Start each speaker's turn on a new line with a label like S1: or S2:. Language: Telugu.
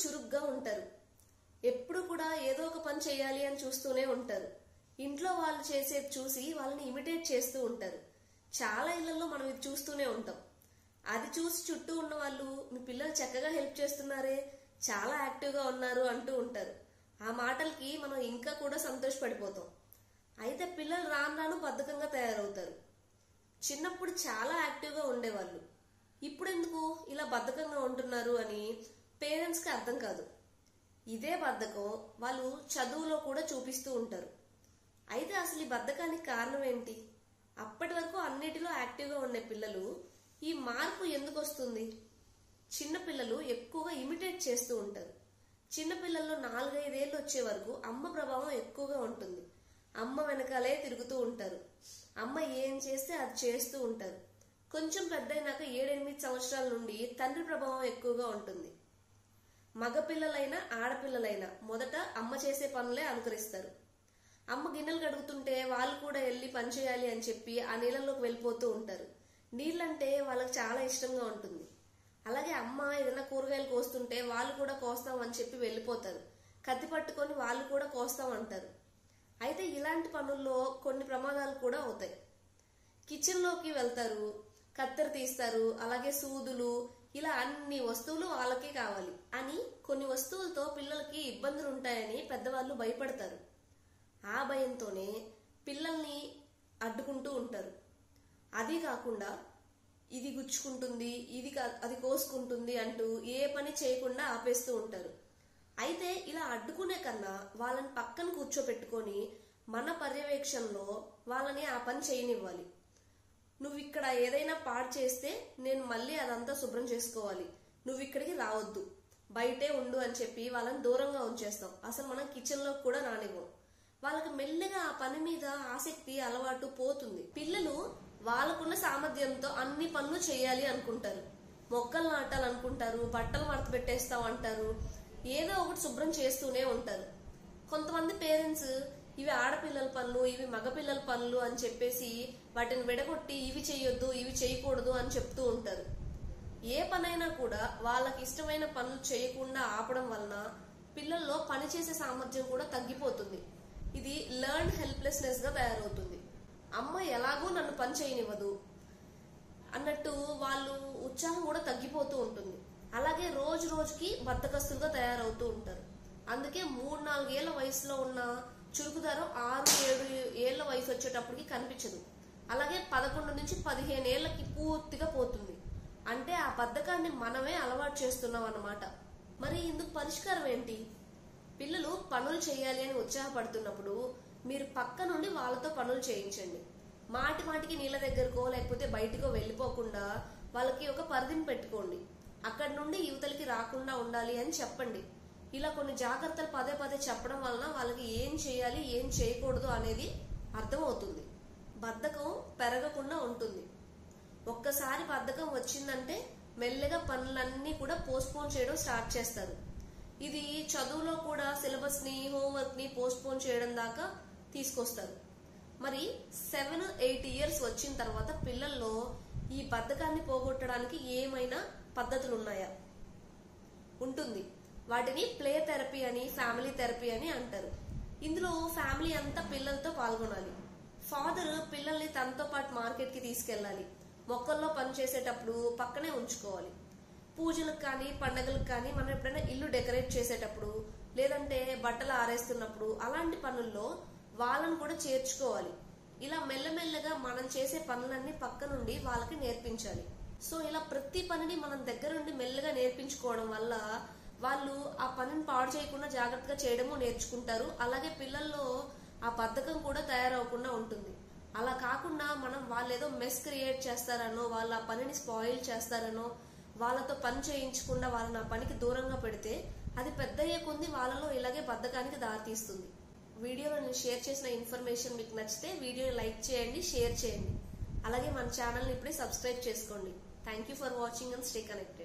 S1: చురుగ్గా ఉంటారు. ఎప్పుడు కూడా ఏదో ఒక పని చేయాలి అని చూస్తూనే ఉంటారు. ఇంట్లో వాళ్ళు చేసేది చూసి వాళ్ళని ఇమిటేట్ చేస్తూ ఉంటారు. చాలా ఇళ్లలో మనం ఇది చూస్తూనే ఉంటాం. అది చూసి చుట్టూ ఉన్న వాళ్ళు మీ పిల్లలు చక్కగా హెల్ప్ చేస్తున్నారే, చాలా యాక్టివ్గా ఉన్నారు అంటూ ఉంటారు. ఆ మాటలకి మనం ఇంకా కూడా సంతోషపడిపోతాం. అయితే పిల్లలు రాను రాను బద్ధకంగా తయారవుతారు. చిన్నప్పుడు చాలా యాక్టివ్గా ఉండేవాళ్ళు, ఇప్పుడు ఎందుకు ఇలా బద్ధకంగా ఉంటున్నారు అని పేరెంట్స్కి అర్థం కాదు. ఇదే బద్ధకం వాళ్ళు చదువులో కూడా చూపిస్తూ ఉంటారు. అయితే అసలు ఈ బద్ధకానికి కారణం ఏంటి? అప్పటి వరకు అన్నిటిలో యాక్టివ్గా ఉండే పిల్లలు ఈ మార్పు ఎందుకు వస్తుంది? చిన్నపిల్లలు ఎక్కువగా ఇమిటేట్ చేస్తూ ఉంటారు. చిన్నపిల్లల్లో 4-5 ఏళ్ళు వచ్చే వరకు అమ్మ ప్రభావం ఎక్కువగా ఉంటుంది. అమ్మ వెనకాలే తిరుగుతూ ఉంటారు. అమ్మ ఏం చేస్తే అది చేస్తూ ఉంటారు. కొంచెం పెద్దయినాక 7-8 సంవత్సరాల నుండి తండ్రి ప్రభావం ఎక్కువగా ఉంటుంది. మగపిల్లలైనా ఆడపిల్లలైనా మొదట అమ్మ చేసే పనులే అనుకరిస్తారు. అమ్మ గిన్నెలు కడుగుతుంటే వాళ్ళు కూడా వెళ్ళి పని చేయాలి అని చెప్పి ఆ నీళ్ళలోకి వెళ్ళిపోతూ ఉంటారు. నీళ్ళంటే వాళ్ళకి చాలా ఇష్టంగా ఉంటుంది. అలాగే అమ్మ ఏదైనా కూరగాయలు కోస్తుంటే వాళ్ళు కూడా కోస్తాం అని చెప్పి వెళ్ళిపోతారు. కత్తి పట్టుకొని వాళ్ళు కూడా కోస్తాం అంటారు. అయితే ఇలాంటి పనుల్లో కొన్ని ప్రమాదాలు కూడా అవుతాయి. కిచెన్లోకి వెళ్తారు, కత్తెర తీస్తారు, అలాగే సూదులు, ఇలా అన్ని వస్తువులు వాళ్ళకే కావాలి అని కొన్ని వస్తువులతో పిల్లలకి ఇబ్బందులు ఉంటాయని పెద్దవాళ్ళు భయపడతారు. ఆ భయంతోనే పిల్లల్ని అడ్డుకుంటూ ఉంటారు. అది కాకుండా ఇది గుచ్చుకుంటుంది, అది కోసుకుంటుంది అంటూ ఏ పని చేయకుండా ఆపేస్తూ ఉంటారు. అయితే ఇలా అడ్డుకునే కన్నా వాళ్ళని పక్కన కూర్చోపెట్టుకొని మన పర్యవేక్షణలో వాళ్ళని ఆ పని చేయనివ్వాలి. నువ్వు ఇక్కడ ఏదైనా పాడు చేస్తే నేను మళ్ళీ అదంతా శుభ్రం చేసుకోవాలి, నువ్వు ఇక్కడికి రావద్దు, బయటే ఉండు అని చెప్పి వాళ్ళని దూరంగా ఉంచేస్తాం. అసలు మనం కిచెన్లో కూడా రానివ్వం. వాళ్ళకి మెల్లగా ఆ పని మీద ఆసక్తి, అలవాటు పోతుంది. పిల్లలు వాళ్ళకున్న సామర్థ్యంతో అన్ని పనులు చేయాలి అనుకుంటారు. మొక్కలు నాటాలనుకుంటారు, బట్టలు మడత పెట్టేస్తాం అంటారు, ఏదో ఒకటి శుభ్రం చేస్తూనే ఉంటారు. కొంతమంది పేరెంట్స్ ఇవి ఆడపిల్లల పనులు, ఇవి మగపిల్లల పనులు అని చెప్పేసి వాటిని విడగొట్టి ఇవి చేయొద్దు, ఇవి చేయకూడదు అని చెప్తూ ఉంటారు. ఏ పనైనా కూడా వాళ్ళకి ఇష్టమైన పనులు చేయకుండా ఆపడం వలన పిల్లల్లో పనిచేసే సామర్థ్యం కూడా తగ్గిపోతుంది. ఇది లెర్న్ హెల్ప్లెస్నెస్ గా తయారవుతుంది. అమ్మ ఎలాగో నన్ను పని చేయనివ్వదు అన్నట్టు వాళ్ళు ఉత్సాహం కూడా తగ్గిపోతూ ఉంటుంది. అలాగే రోజు రోజుకి బద్ధకస్తులుగా తయారవుతూ ఉంటారు. అందుకే 3-4 ఏళ్ల వయసులో ఉన్న చురుకుదనం 6-7 ఏళ్ల వయసు వచ్చేటప్పటికి కనిపించదు. అలాగే 11 నుంచి 15 ఏళ్లకి పూర్తిగా పోతుంది. అంటే ఆ బద్ధకాన్ని మనమే అలవాటు చేస్తున్నాం అన్నమాట. మరి ఇందుకు పరిష్కారం ఏంటి? పిల్లలు పనులు చేయాలి అని ఉత్సాహపడుతున్నప్పుడు మీరు పక్క నుండి వాళ్ళతో పనులు చేయించండి. మాటి మాటికి నీళ్ళ దగ్గరకో లేకపోతే బయటకో వెళ్ళిపోకుండా వాళ్ళకి ఒక పరిధిని పెట్టుకోండి. అక్కడి నుండి యువతలకి రాకుండా ఉండాలి అని చెప్పండి. ఇలా కొన్ని జాగ్రత్తలు పదే పదే చెప్పడం వలన వాళ్ళకి ఏం చేయాలి, ఏం చేయకూడదు అనేది అర్థమవుతుంది. బద్ధకం పెరగకుండా ఉంటుంది. ఒక్కసారి బద్ధకం వచ్చిందంటే మెల్లగా పనులన్నీ కూడా పోస్ట్పోన్ చేయడం స్టార్ట్ చేస్తారు. ఇది చదువులో కూడా సిలబస్ ని, హోంవర్క్ ని పోస్ట్పోన్ చేయడం దాకా తీసుకొస్తారు. మరి 7-8 ఇయర్స్ వచ్చిన తర్వాత పిల్లల్లో ఈ బద్ధకాన్ని పోగొట్టడానికి ఏమైనా పద్ధతులు ఉన్నాయా? ఉంటుంది. వాటిని ప్లే థెరపీ అని, ఫ్యామిలీ థెరపీ అని అంటారు. ఇందులో ఫ్యామిలీ అంతా పిల్లలతో పాల్గొనాలి. ఫాదర్ పిల్లల్ని తనతో పాటు మార్కెట్ కి తీసుకెళ్లాలి. మొక్కల్లో పని చేసేటప్పుడు పక్కనే ఉంచుకోవాలి. పూజలకు కానీ, పండగలకు కానీ, మనం ఎప్పుడైనా ఇల్లు డెకరేట్ చేసేటప్పుడు, లేదంటే బట్టలు ఆరేస్తున్నప్పుడు, అలాంటి పనుల్లో వాళ్ళని కూడా చేర్చుకోవాలి. ఇలా మెల్లమెల్లగా మనం చేసే పనులన్నీ పక్క నుండి వాళ్ళకి నేర్పించాలి. సో ఇలా ప్రతి పనిని మనం దగ్గర నుండి మెల్లగా నేర్పించుకోవడం వల్ల వాళ్ళు ఆ పనిని పాడు చేయకుండా జాగ్రత్తగా చేయడము నేర్చుకుంటారు. అలాగే పిల్లల్లో ఆ బద్ధకం కూడా తయారవకుండా ఉంటుంది. అలా కాకుండా మనం వాళ్ళు ఏదో మెస్ క్రియేట్ చేస్తారనో, వాళ్ళ ఆ పనిని స్పాయిల్ చేస్తారనో, వాళ్ళతో పని చేయించకుండా వాళ్ళని ఆ పనికి దూరంగా పెడితే అది పెద్దయ్యే కొద్ది వాళ్ళలో ఇలాగే బద్ధకానికి దారితీస్తుంది. వీడియోలో నేను షేర్ చేసిన ఇన్ఫర్మేషన్ మీకు నచ్చితే వీడియోని లైక్ చేయండి, షేర్ చేయండి. అలాగే మన ఛానల్ని ఇప్పుడే సబ్స్క్రైబ్ చేసుకోండి. Thank you for watching and stay connected.